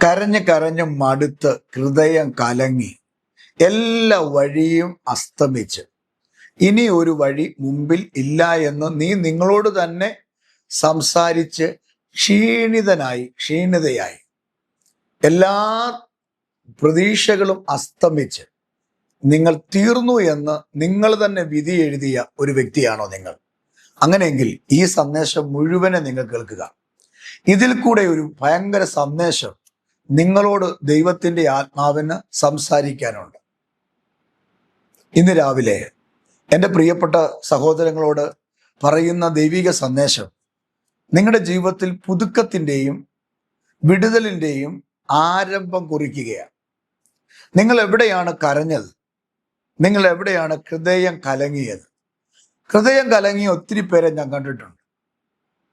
കരഞ്ഞ് കരഞ്ഞ് മടുത്ത് ഹൃദയം കലങ്ങി എല്ലാ വഴിയും അസ്തമിച്ച് ഇനി ഒരു വഴി മുമ്പിൽ ഇല്ല എന്ന് നീ നിങ്ങളോട് തന്നെ സംസാരിച്ച് ക്ഷീണിതയായി എല്ലാ പ്രതീക്ഷകളും അസ്തമിച്ച് നിങ്ങൾ തീർന്നു എന്ന് നിങ്ങൾ തന്നെ വിധി എഴുതിയ ഒരു വ്യക്തിയാണോ നിങ്ങൾ? അങ്ങനെയെങ്കിൽ ഈ സന്ദേശം മുഴുവനെ നിങ്ങൾ കേൾക്കുക. ഇതിൽ കൂടെ ഒരു ഭയങ്കര സന്ദേശം നിങ്ങളോട് ദൈവത്തിന്റെ ആത്മാവിന് സംസാരിക്കാനുണ്ട്. ഇന്ന് രാവിലെ എൻ്റെ പ്രിയപ്പെട്ട സഹോദരങ്ങളോട് പറയുന്ന ദൈവിക സന്ദേശം നിങ്ങളുടെ ജീവിതത്തിൽ പുതുക്കത്തിൻ്റെയും വിടുതലിൻ്റെയും ആരംഭം കുറിക്കുകയാണ്. നിങ്ങൾ എവിടെയാണ് കരഞ്ഞത്? നിങ്ങൾ എവിടെയാണ് ഹൃദയം കലങ്ങിയത്? ഹൃദയം കലങ്ങിയ ഒത്തിരി പേരെ ഞാൻ കണ്ടിട്ടുണ്ട്.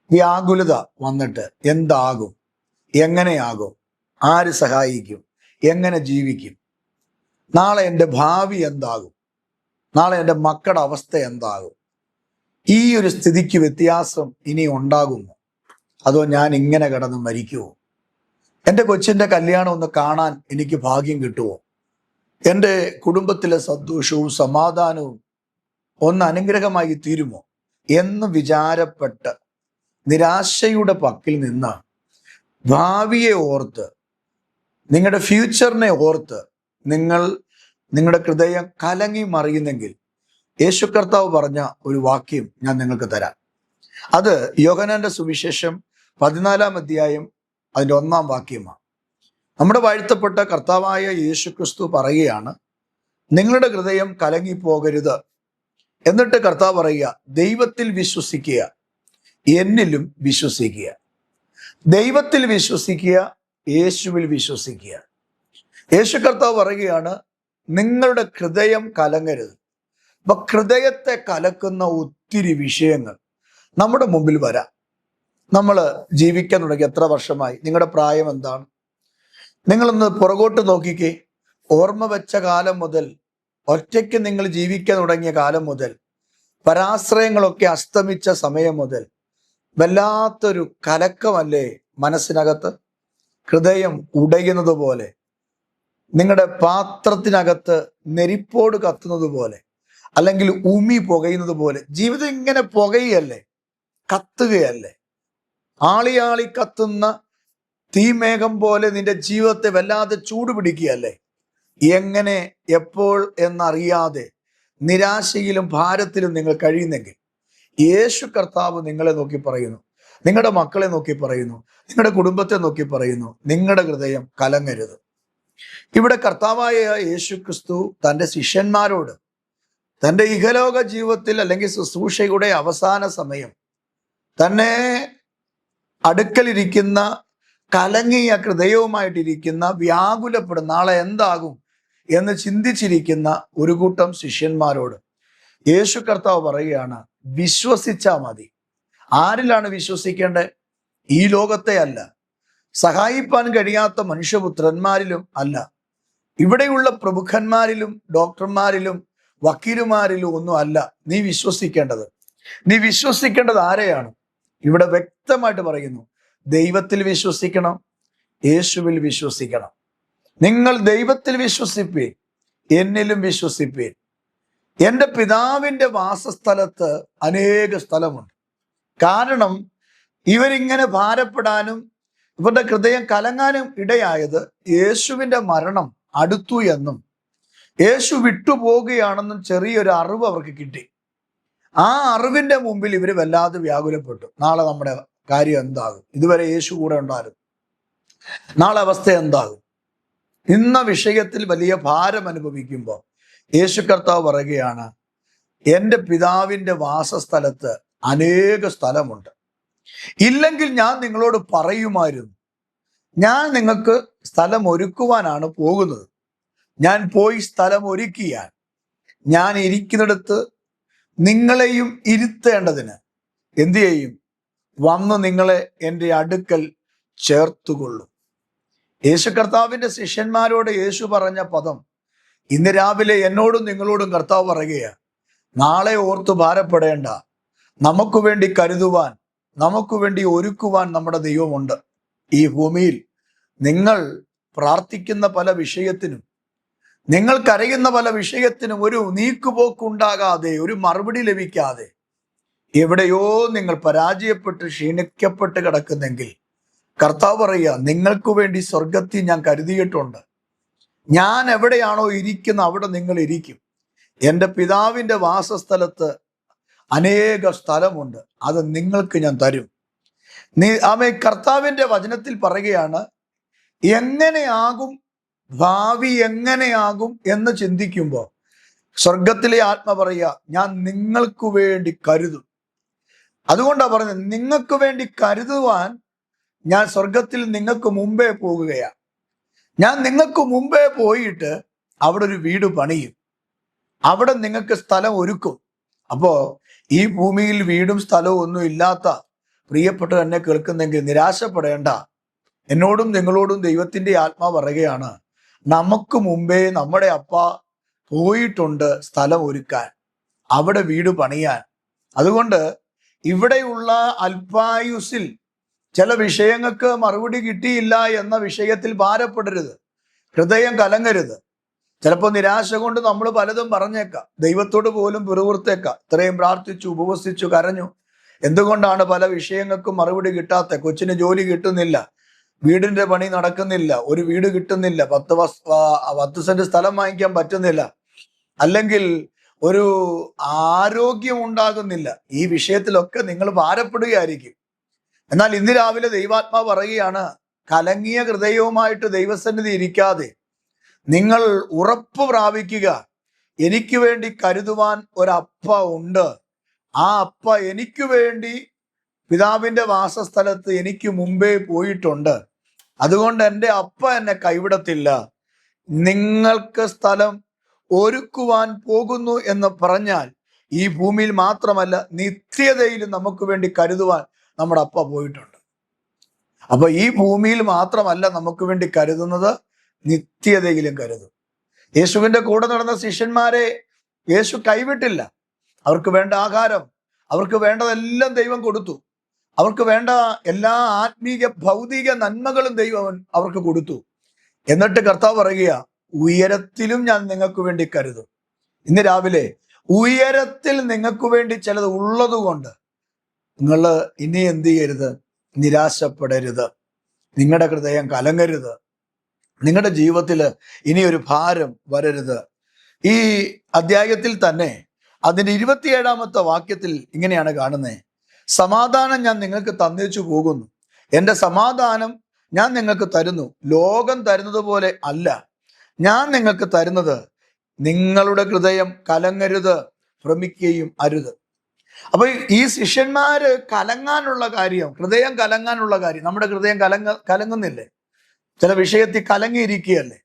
വ്യാകുലത വന്നിട്ട് എന്താകും, എങ്ങനെയാകും, ആര് സഹായിക്കും, എങ്ങനെ ജീവിക്കും, നാളെ എൻ്റെ ഭാവി എന്താകും, നാളെ എൻ്റെ മക്കളുടെ അവസ്ഥ എന്താകും, ഈ ഒരു സ്ഥിതിക്ക് വ്യത്യാസം ഇനി ഉണ്ടാകുമോ, അതോ ഞാൻ ഇങ്ങനെ കിടന്ന് മരിക്കുമോ, എൻ്റെ കൊച്ചിൻ്റെ കല്യാണം ഒന്ന് കാണാൻ എനിക്ക് ഭാഗ്യം കിട്ടുമോ, എൻ്റെ കുടുംബത്തിലെ സന്തോഷവും സമാധാനവും ഒന്ന് അനുഗ്രഹമായി തീരുമോ എന്ന് വിചാരപ്പെട്ട് നിരാശയുടെ പക്കിൽ നിന്ന് ഭാവിയെ ഓർത്ത്, നിങ്ങളുടെ ഫ്യൂച്ചറിനെ ഓർത്ത് നിങ്ങളുടെ ഹൃദയം കലങ്ങി മറിയുന്നെങ്കിൽ യേശു കർത്താവ് പറഞ്ഞ ഒരു വാക്യം ഞാൻ നിങ്ങൾക്ക് തരാം. അത് യോഹന്നാന്റെ സുവിശേഷം 14-ാം അധ്യായം അതിൻ്റെ 1-ാം വാക്യമാണ്. നമ്മുടെ വാഴ്ത്തപ്പെട്ട കർത്താവായ യേശു ക്രിസ്തു പറയുകയാണ്, നിങ്ങളുടെ ഹൃദയം കലങ്ങിപ്പോകരുത്. എന്നിട്ട് കർത്താവ് പറയുക, ദൈവത്തിൽ വിശ്വസിക്കുക, എന്നിലും വിശ്വസിക്കുക. ദൈവത്തിൽ വിശ്വസിക്കുക, യേശുവിൽ വിശ്വസിക്കുക. യേശു കർത്താവ് പറയുകയാണ്, നിങ്ങളുടെ ഹൃദയം കലങ്ങരുത്. അപ്പൊ ഹൃദയത്തെ കലക്കുന്ന ഒത്തിരി വിഷയങ്ങൾ നമ്മുടെ മുമ്പിൽ വരാം. നമ്മൾ ജീവിക്കാൻ തുടങ്ങി എത്ര വർഷമായി? നിങ്ങളുടെ പ്രായം എന്താണ്? നിങ്ങളൊന്ന് പുറകോട്ട് നോക്കിക്കേ. ഓർമ്മ വെച്ച കാലം മുതൽ, ഒറ്റയ്ക്ക് നിങ്ങൾ ജീവിക്കാൻ തുടങ്ങിയ കാലം മുതൽ, പരാശ്രയങ്ങളൊക്കെ അസ്തമിച്ച സമയം മുതൽ വല്ലാത്തൊരു കലക്കമല്ലേ മനസ്സിനകത്ത്? ഹൃദയം ഉടയുന്നത് പോലെ, നിങ്ങളുടെ പാത്രത്തിനകത്ത് നെരിപ്പോട് കത്തുന്നത് പോലെ, അല്ലെങ്കിൽ ഉമി പുകയുന്നത് പോലെ ജീവിതം ഇങ്ങനെ പുകയല്ലേ, കത്തുകയല്ലേ. ആളി കത്തുന്ന തീമേഘം പോലെ നിന്റെ ജീവിതത്തെ വല്ലാതെ ചൂട് പിടിക്കുകയല്ലേ. എങ്ങനെ, എപ്പോൾ എന്നറിയാതെ നിരാശയിലും ഭാരത്തിലും നിങ്ങൾ കഴിയുന്നെങ്കിൽ യേശു കർത്താവ് നിങ്ങളെ നോക്കി പറയുന്നു, നിങ്ങളുടെ മക്കളെ നോക്കി പറയുന്നു, നിങ്ങളുടെ കുടുംബത്തെ നോക്കി പറയുന്നു, നിങ്ങളുടെ ഹൃദയം കലങ്ങരുത്. ഇവിടെ കർത്താവായ യേശു ക്രിസ്തു തൻ്റെ ശിഷ്യന്മാരോട് തൻ്റെ ഇഹലോക ജീവിതത്തിൽ അല്ലെങ്കിൽ ശുശ്രൂഷയുടെ അവസാന സമയം തന്നെ അടുക്കലിരിക്കുന്ന കലങ്ങിയ ഹൃദയവുമായിട്ടിരിക്കുന്ന, വ്യാകുലപ്പെടുന്ന, നാളെ എന്താകും എന്ന് ചിന്തിച്ചിരിക്കുന്ന ഒരു കൂട്ടം ശിഷ്യന്മാരോട് യേശു കർത്താവ് പറയുകയാണ്, വിശ്വസിച്ചാൽ മതി. ആരിലാണ് വിശ്വസിക്കേണ്ടത്? ഈ ലോകത്തെ അല്ല, സഹായിപ്പാൻ കഴിയാത്ത മനുഷ്യപുത്രന്മാരിലും അല്ല, ഇവിടെയുള്ള പ്രമുഖന്മാരിലും ഡോക്ടർമാരിലും വക്കീലുമാരിലും ഒന്നും അല്ല നീ വിശ്വസിക്കേണ്ടത്. നീ വിശ്വസിക്കേണ്ടത് ആരെയാണ്? ഇവിടെ വ്യക്തമായിട്ട് പറയുന്നു, ദൈവത്തിൽ വിശ്വസിക്കണം, യേശുവിൽ വിശ്വസിക്കണം. നിങ്ങൾ ദൈവത്തിൽ വിശ്വസിപ്പീൻ, എന്നിലും വിശ്വസിപ്പീൻ. എൻ്റെ പിതാവിൻ്റെ വാസസ്ഥലത്ത് അനേക സ്ഥലമുണ്ട്. കാരണം ഇവരിങ്ങനെ ഭാരപ്പെടാനും ഇവരുടെ ഹൃദയം കലങ്ങാനും ഇടയായത് യേശുവിൻ്റെ മരണം അടുത്തു എന്നും യേശു വിട്ടുപോകുകയാണെന്നും ചെറിയൊരു അറിവ് അവർക്ക് കിട്ടി. ആ അറിവിൻ്റെ മുമ്പിൽ ഇവർ വല്ലാതെ വ്യാകുലപ്പെട്ടു. നാളെ നമ്മുടെ കാര്യം എന്താകും? ഇതുവരെ യേശു കൂടെ ഉണ്ടായിരുന്നു, നാളെ അവസ്ഥ എന്താകും? ഇന്ന വിഷയത്തിൽ വലിയ ഭാരം അനുഭവിക്കുമ്പോൾ യേശു കർത്താവ് പറയുകയാണ്, എൻ്റെ പിതാവിൻ്റെ വാസസ്ഥലത്ത് അനേക സ്ഥലമുണ്ട്. ഇല്ലെങ്കിൽ ഞാൻ നിങ്ങളോട് പറയുമായിരുന്നു, ഞാൻ നിങ്ങൾക്ക് സ്ഥലം ഒരുക്കുവാനാണ് പോകുന്നത്. ഞാൻ പോയി സ്ഥലം ഒരുക്കിയാൽ ഞാൻ ഇരിക്കുന്നിടത്ത് നിങ്ങളെയും ഇരുത്തേണ്ടതിന് എന്തു ചെയ്യും? വന്ന് നിങ്ങളെ എൻ്റെ അടുക്കൽ ചേർത്തുകൊള്ളും. യേശു കർത്താവിൻ്റെ ശിഷ്യന്മാരോട് യേശു പറഞ്ഞ പദം ഇന്ന് രാവിലെ എന്നോടും നിങ്ങളോടും കർത്താവ് പറയുകയാണ്, നാളെ ഓർത്ത് ഭാരപ്പെടേണ്ട, നമുക്ക് വേണ്ടി കരുതുവാൻ, നമുക്ക് വേണ്ടി ഒരുക്കുവാൻ നമ്മുടെ ദൈവമുണ്ട്. ഈ ഭൂമിയിൽ നിങ്ങൾ പ്രാർത്ഥിക്കുന്ന പല വിഷയത്തിനും, നിങ്ങൾ കരയുന്ന പല വിഷയത്തിനും ഒരു നീക്കുപോക്കുണ്ടാകാതെ, ഒരു മറുപടി ലഭിക്കാതെ എവിടെയോ നിങ്ങൾ പരാജയപ്പെട്ട് ക്ഷീണിക്കപ്പെട്ട് കിടക്കുന്നെങ്കിൽ കർത്താവ് പറയുക, നിങ്ങൾക്ക് വേണ്ടി സ്വർഗത്തിൽ ഞാൻ കരുതിയിട്ടുണ്ട്. ഞാൻ എവിടെയാണോ ഇരിക്കുന്ന അവിടെ നിങ്ങൾ ഇരിക്കും. എൻ്റെ പിതാവിൻ്റെ വാസസ്ഥലത്ത് അനേക സ്ഥലമുണ്ട്, അത് നിങ്ങൾക്ക് ഞാൻ തരും. കർത്താവിൻ്റെ വചനത്തിൽ പറയുകയാണ്, എങ്ങനെയാകും ഭാവി, എങ്ങനെയാകും എന്ന് ചിന്തിക്കുമ്പോൾ സ്വർഗത്തിലെ ആത്മ പറയുക, ഞാൻ നിങ്ങൾക്ക് വേണ്ടി കരുതും. അതുകൊണ്ടാണ് പറഞ്ഞത്, നിങ്ങൾക്ക് വേണ്ടി കരുതുവാൻ ഞാൻ സ്വർഗത്തിൽ നിങ്ങൾക്ക് മുമ്പേ പോകുകയാണ്. ഞാൻ നിങ്ങൾക്ക് മുമ്പേ പോയിട്ട് അവിടെ ഒരു വീട് പണിയും, അവിടെ നിങ്ങൾക്ക് സ്ഥലം ഒരുക്കും. അപ്പോ ഈ ഭൂമിയിൽ വീടും സ്ഥലവും ഒന്നും ഇല്ലാത്ത പ്രിയപ്പെട്ട എന്നെ കേൾക്കുന്നെങ്കിൽ നിരാശപ്പെടേണ്ട. എന്നോടും നിങ്ങളോടും ദൈവത്തിന്റെ ആത്മാവ് പറയുകയാണ്, നമുക്ക് മുമ്പേ നമ്മുടെ അപ്പ പോയിട്ടുണ്ട് സ്ഥലം ഒരുക്കാൻ, അവിടെ വീട് പണിയാൻ. അതുകൊണ്ട് ഇവിടെയുള്ള അല്പായുസിൽ ചില വിഷയങ്ങൾക്ക് മറുപടി കിട്ടിയില്ല എന്ന വിഷയത്തിൽ ഭാരപ്പെടരുത്, ഹൃദയം കലങ്ങരുത്. ചിലപ്പോൾ നിരാശ കൊണ്ട് നമ്മൾ പലതും പറഞ്ഞേക്കാം, ദൈവത്തോട് പോലും പിറുവിറുത്തേക്കാം. ഇത്രയും പ്രാർത്ഥിച്ചു, ഉപവസിച്ചു, കരഞ്ഞു, എന്തുകൊണ്ടാണ് പല വിഷയങ്ങൾക്കും മറുപടി കിട്ടാത്ത? കൊച്ചിന് ജോലി കിട്ടുന്നില്ല, വീടിന്റെ പണി നടക്കുന്നില്ല, ഒരു വീട് കിട്ടുന്നില്ല, 10 സെന്റ് സ്ഥലം വാങ്ങിക്കാൻ പറ്റുന്നില്ല, അല്ലെങ്കിൽ ഒരു ആരോഗ്യം ഉണ്ടാകുന്നില്ല. ഈ വിഷയത്തിലൊക്കെ നിങ്ങൾ ഭാരപ്പെടുകയായിരിക്കും. എന്നാൽ ഇന്ന് രാവിലെ ദൈവാത്മാവ് പറയുകയാണ്, കലങ്ങിയ ഹൃദയവുമായിട്ട് ദൈവസന്നിധി ഇരിക്കാതെ നിങ്ങൾ ഉറപ്പ് പ്രാപിക്കുക, എനിക്ക് വേണ്ടി കരുതുവാൻ ഒരപ്പ ഉണ്ട്. ആ അപ്പ എനിക്ക് വേണ്ടി പിതാവിന്റെ വാസസ്ഥലത്ത് എനിക്ക് മുമ്പേ പോയിട്ടുണ്ട്. അതുകൊണ്ട് എൻ്റെ അപ്പ എന്നെ കൈവിടത്തില്ല. നിങ്ങൾക്ക് സ്ഥലം ഒരുക്കുവാൻ പോകുന്നു എന്ന് പറഞ്ഞാൽ ഈ ഭൂമിയിൽ മാത്രമല്ല, നിത്യതയിൽ നമുക്ക് വേണ്ടി കരുതുവാൻ നമ്മുടെ അപ്പ പോയിട്ടുണ്ട്. അപ്പൊ ഈ ഭൂമിയിൽ മാത്രമല്ല നമുക്ക് വേണ്ടി കരുതുന്നത്, നിത്യതയിലും കരുതും. യേശുവിന്റെ കൂടെ നടന്ന ശിഷ്യന്മാരെ യേശു കൈവിട്ടില്ല. അവർക്ക് വേണ്ട ആഹാരം, അവർക്ക് വേണ്ടതെല്ലാം ദൈവം കൊടുത്തു. അവർക്ക് വേണ്ട എല്ലാ ആത്മീയ ഭൗതിക നന്മകളും ദൈവം അവർക്ക് കൊടുത്തു. എന്നിട്ട് കർത്താവ് പറയുക, ഉയരത്തിലും ഞാൻ നിങ്ങൾക്ക് വേണ്ടി കരുതും. ഇന്ന് രാവിലെ ഉയരത്തിൽ നിങ്ങൾക്ക് വേണ്ടി ചിലത് ഉള്ളത് കൊണ്ട് നിങ്ങൾ ഇനി എന്ത് ചെയ്യരുത്? നിരാശപ്പെടരുത്. നിങ്ങളുടെ ഹൃദയം കലങ്ങരുത്. നിങ്ങളുടെ ജീവിതത്തിൽ ഇനി ഒരു ഭാരം വരരുത്. ഈ അധ്യായത്തിൽ തന്നെ അതിൻ്റെ 27-ാമത്തെ വാക്യത്തിൽ ഇങ്ങനെയാണ് കാണുന്നത്, സമാധാനം ഞാൻ നിങ്ങൾക്ക് തന്നേച്ചു പോകുന്നു, എൻ്റെ സമാധാനം ഞാൻ നിങ്ങൾക്ക് തരുന്നു, ലോകം തരുന്നത് പോലെ അല്ല ഞാൻ നിങ്ങൾക്ക് തരുന്നത്. നിങ്ങളുടെ ഹൃദയം കലങ്ങരുത്, ഭ്രമിക്കുകയും അരുത്. അപ്പൊ ഈ ശിഷ്യന്മാര് കലങ്ങാനുള്ള കാര്യം, ഹൃദയം കലങ്ങാനുള്ള കാര്യം, നമ്മുടെ ഹൃദയം കലങ്ങുന്നില്ലേ? ചില വിഷയത്തിൽ കലങ്ങിയിരിക്കുകയല്ലേ?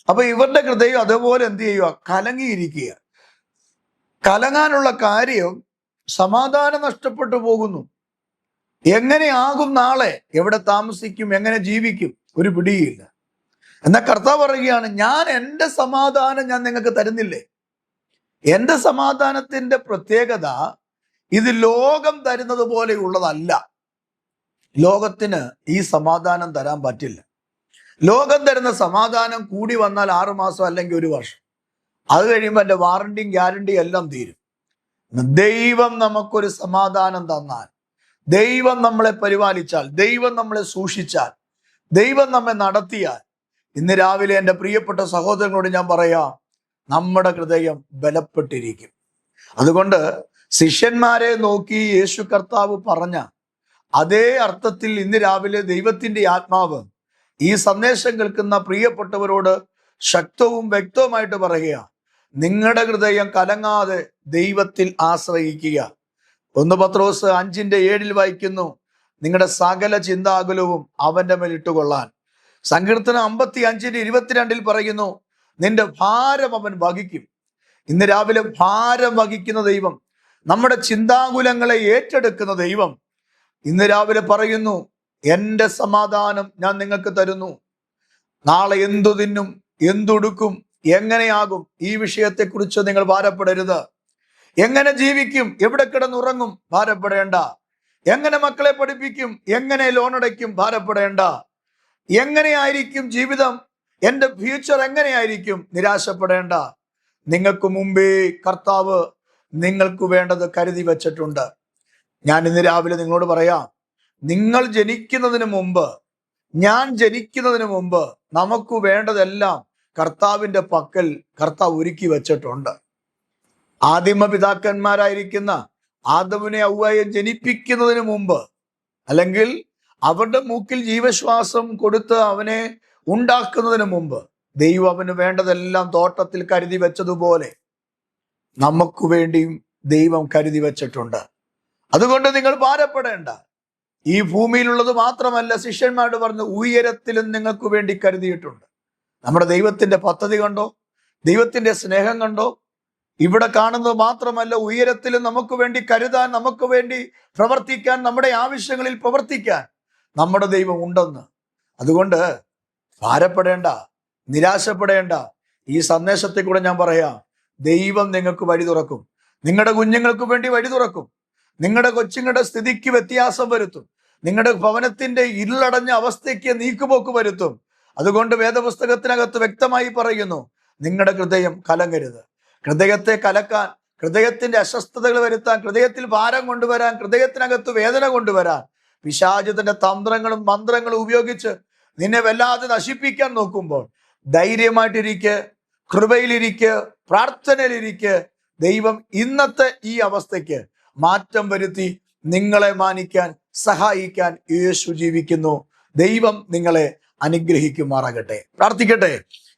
അപ്പൊ ഇവരുടെ ഹൃദയം അതുപോലെ എന്ത് ചെയ്യുക? കലങ്ങിയിരിക്കുക. കലങ്ങാനുള്ള കാര്യം, സമാധാനം നഷ്ടപ്പെട്ടു പോകുന്നു. എങ്ങനെയാകും നാളെ? എവിടെ താമസിക്കും? എങ്ങനെ ജീവിക്കും? ഒരു പിടിയില്ല. എന്നാൽ കർത്താവ് പറയുകയാണ്, ഞാൻ എൻ്റെ സമാധാനം ഞാൻ നിങ്ങൾക്ക് തരുന്നില്ലേ? എൻ്റെ സമാധാനത്തിന്റെ പ്രത്യേകത ഇത് ലോകം തരുന്നത് പോലെയുള്ളതല്ല. ലോകത്തിന് ഈ സമാധാനം തരാൻ പറ്റില്ല. ലോകം തരുന്ന സമാധാനം കൂടി വന്നാൽ 6 മാസം അല്ലെങ്കിൽ 1 വർഷം, അത് കഴിയുമ്പോൾ എൻ്റെ വാറണ്ടിയും ഗ്യാരണ്ടിയും എല്ലാം തീരും. ദൈവം നമുക്കൊരു സമാധാനം തന്നാൽ, ദൈവം നമ്മളെ പരിപാലിച്ചാൽ, ദൈവം നമ്മളെ സൂക്ഷിച്ചാൽ, ദൈവം നമ്മെ നടത്തിയാൽ, ഇന്ന് രാവിലെ എൻ്റെ പ്രിയപ്പെട്ട സഹോദരങ്ങളോട് ഞാൻ പറയാം, നമ്മുടെ ഹൃദയം ബലപ്പെട്ടിരിക്കും. അതുകൊണ്ട് ശിഷ്യന്മാരെ നോക്കി യേശു കർത്താവ് പറഞ്ഞ അതേ അർത്ഥത്തിൽ ഇന്ന് രാവിലെ ദൈവത്തിന്റെ ആത്മാവ് ഈ സന്ദേശം കേൾക്കുന്ന പ്രിയപ്പെട്ടവരോട് ശക്തവും വ്യക്തവുമായിട്ട് പറയുക, നിങ്ങളുടെ ഹൃദയം കലങ്ങാതെ ദൈവത്തിൽ ആശ്രയിക്കുക. 1 പത്രോസ് 5:7 വായിക്കുന്നു, നിങ്ങളുടെ സകല ചിന്താകുലവും അവന്റെ മേൽ ഇട്ടുകൊള്ളാൻ. സങ്കീർത്തനം 55:22 പറയുന്നു, നിന്റെ ഭാരം അവൻ വഹിക്കും. ഇന്ന് രാവിലെ ഭാരം വഹിക്കുന്ന ദൈവം, നമ്മുടെ ചിന്താകുലങ്ങളെ ഏറ്റെടുക്കുന്ന ദൈവം ഇന്ന് രാവിലെ പറയുന്നു, എൻ്റെ സമാധാനം ഞാൻ നിങ്ങൾക്ക് തരുന്നു. നാളെ എന്തു തിന്നും, എന്തുടുക്കും, എങ്ങനെയാകും, ഈ വിഷയത്തെക്കുറിച്ച് നിങ്ങൾ ഭാരപ്പെടരുത്. എങ്ങനെ ജീവിക്കും, എവിടെ കിടന്നുറങ്ങും, ഭാരപ്പെടേണ്ട. എങ്ങനെ മക്കളെ പഠിപ്പിക്കും, എങ്ങനെ ലോൺ അടയ്ക്കും, ഭാരപ്പെടേണ്ട. എങ്ങനെയായിരിക്കും ജീവിതം, എൻ്റെ ഫ്യൂച്ചർ എങ്ങനെയായിരിക്കും? നിരാശപ്പെടേണ്ട. നിങ്ങൾക്ക് മുമ്പേ കർത്താവ് നിങ്ങൾക്ക് വേണ്ടത് കരുതി വച്ചിട്ടുണ്ട്. ഞാൻ ഇന്ന് രാവിലെ നിങ്ങളോട് പറയാം, നിങ്ങൾ ജനിക്കുന്നതിന് മുമ്പ്, ഞാൻ ജനിക്കുന്നതിന് മുമ്പ് നമുക്ക് വേണ്ടതെല്ലാം കർത്താവിൻ്റെ പക്കൽ കർത്താവ് ഒരുക്കി വച്ചിട്ടുണ്ട്. ആദിമ പിതാക്കന്മാരായിരിക്കുന്ന ആദമിനെ ഹവ്വയെ ജനിപ്പിക്കുന്നതിന് മുമ്പ്, അല്ലെങ്കിൽ അവരുടെ മൂക്കിൽ ജീവശ്വാസം കൊടുത്ത് അവനെ ഉണ്ടാക്കുന്നതിന് മുമ്പ് ദൈവം അവന് വേണ്ടതെല്ലാം തോട്ടത്തിൽ കരുതി വെച്ചതുപോലെ നമുക്ക് വേണ്ടിയും ദൈവം കരുതി വെച്ചിട്ടുണ്ട്. അതുകൊണ്ട് നിങ്ങൾ ഭാരപ്പെടേണ്ട. ഈ ഭൂമിയിലുള്ളത് മാത്രമല്ല, ശിഷ്യന്മാരോട് പറഞ്ഞു, ഉയരത്തിലും നിങ്ങൾക്ക് വേണ്ടി കരുതിയിട്ടുണ്ട്. നമ്മുടെ ദൈവത്തിന്റെ പദ്ധതി കണ്ടോ? ദൈവത്തിന്റെ സ്നേഹം കണ്ടോ? ഇവിടെ കാണുന്നത് മാത്രമല്ല, ഉയരത്തിലും നമുക്ക് വേണ്ടി കരുതാൻ, നമുക്ക് വേണ്ടി പ്രവർത്തിക്കാൻ, നമ്മുടെ ആവശ്യങ്ങളിൽ പ്രവർത്തിക്കാൻ നമ്മുടെ ദൈവം ഉണ്ടെന്ന്. അതുകൊണ്ട് ഭാരപ്പെടേണ്ട, നിരാശപ്പെടേണ്ട. ഈ സന്ദേശത്തെ കൂടെ ഞാൻ പറയാം, ദൈവം നിങ്ങൾക്ക് വഴി തുറക്കും. നിങ്ങളുടെ കുഞ്ഞുങ്ങൾക്ക് വേണ്ടി വഴി തുറക്കും. നിങ്ങളുടെ കൊച്ചുങ്ങളുടെ സ്ഥിതിക്ക് വ്യത്യാസം വരുത്തും. നിങ്ങളുടെ ഭവനത്തിന്റെ ഇരുളടഞ്ഞ അവസ്ഥയ്ക്ക് നീക്കുപോക്ക് വരുത്തും. അതുകൊണ്ട് വേദപുസ്തകത്തിനകത്ത് വ്യക്തമായി പറയുന്നു, നിങ്ങളുടെ ഹൃദയം കലങ്ങരുത്. ഹൃദയത്തെ കലക്കാൻ, ഹൃദയത്തിന്റെ അസ്വസ്ഥതകൾ വരുത്താൻ, ഹൃദയത്തിൽ ഭാരം കൊണ്ടുവരാൻ, ഹൃദയത്തിനകത്ത് വേദന കൊണ്ടുവരാൻ പിശാചിന്റെ തന്ത്രങ്ങളും മന്ത്രങ്ങളും ഉപയോഗിച്ച് നിന്നെ വല്ലാതെ നശിപ്പിക്കാൻ നോക്കുമ്പോൾ ധൈര്യമായിട്ടിരിക്കെ, കൃപയിലിരിക്കെ, പ്രാർത്ഥനയിലിരിക്കെ. ദൈവം ഇന്നത്തെ ഈ അവസ്ഥയ്ക്ക് മാറ്റം വരുത്തി നിങ്ങളെ മാനിക്കാൻ, സഹായിക്കാൻ യേശു ജീവിക്കുന്നു. ദൈവം നിങ്ങളെ അനുഗ്രഹിക്കുമാറാകട്ടെ. പ്രാർത്ഥിക്കട്ടെ,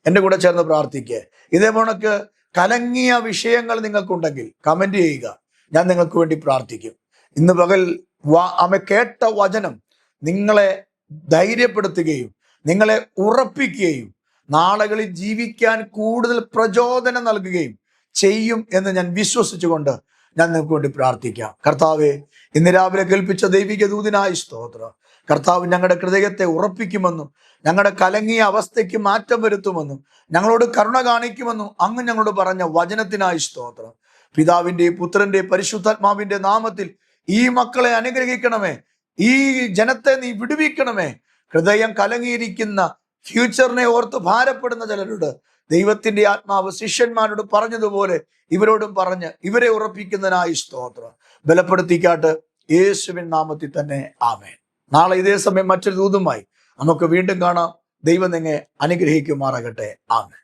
എൻ്റെ കൂടെ ചേർന്ന് പ്രാർത്ഥിക്കുക. ഇതേപോണക്ക് കലങ്ങിയ വിഷയങ്ങൾ നിങ്ങൾക്കുണ്ടെങ്കിൽ കമന്റ് ചെയ്യുക, ഞാൻ നിങ്ങൾക്ക് വേണ്ടി പ്രാർത്ഥിക്കും. ഇന്ന് പകൽ കേട്ട വചനം നിങ്ങളെ ധൈര്യപ്പെടുത്തുകയും നിങ്ങളെ ഉറപ്പിക്കുകയും നാളുകളിൽ ജീവിക്കാൻ കൂടുതൽ പ്രചോദനം നൽകുകയും ചെയ്യും എന്ന് ഞാൻ വിശ്വസിച്ചുകൊണ്ട് ഞാൻ നിങ്ങൾക്ക് വേണ്ടി പ്രാർത്ഥിക്കാം. കർത്താവെ, ഇന്ന് രാവിലെ കേൾപ്പിച്ച ദൈവിക ദൂതനായി സ്തോത്രം. കർത്താവ് ഞങ്ങളുടെ ഹൃദയത്തെ ഉറപ്പിക്കുമെന്നും ഞങ്ങളുടെ കലങ്ങിയ അവസ്ഥയ്ക്ക് മാറ്റം വരുത്തുമെന്നും ഞങ്ങളോട് കരുണ കാണിക്കുമെന്നും അങ്ങ് ഞങ്ങളോട് പറഞ്ഞ വചനത്തിനായി സ്തോത്രം. പിതാവിന്റെ, പുത്രന്റെ, പരിശുദ്ധാത്മാവിന്റെ നാമത്തിൽ ഈ മക്കളെ അനുഗ്രഹിക്കണമേ. ഈ ജനത്തെ നീ വിടുവിക്കണമേ. ഹൃദയം കലങ്ങിയിരിക്കുന്ന, ഫ്യൂച്ചറിനെ ഓർത്ത് ഭാരപ്പെടുന്ന ചിലരോട് ദൈവത്തിന്റെ ആത്മാവ് ശിഷ്യന്മാരോട് പറഞ്ഞതുപോലെ ഇവരോടും പറഞ്ഞ് ഇവരെ ഉറപ്പിക്കുന്നതിനായി സ്തോത്രം. ബലപ്പെടുത്തിക്കാട്ട് യേശുവിൻ നാമത്തിൽ തന്നെ ആമേൻ. നാളെ ഇതേ സമയം മറ്റൊരു ദൂതുമായി നമുക്ക് വീണ്ടും കാണാം. ദൈവം നിങ്ങളെ അനുഗ്രഹിക്കുമാറാകട്ടെ. ആമേൻ.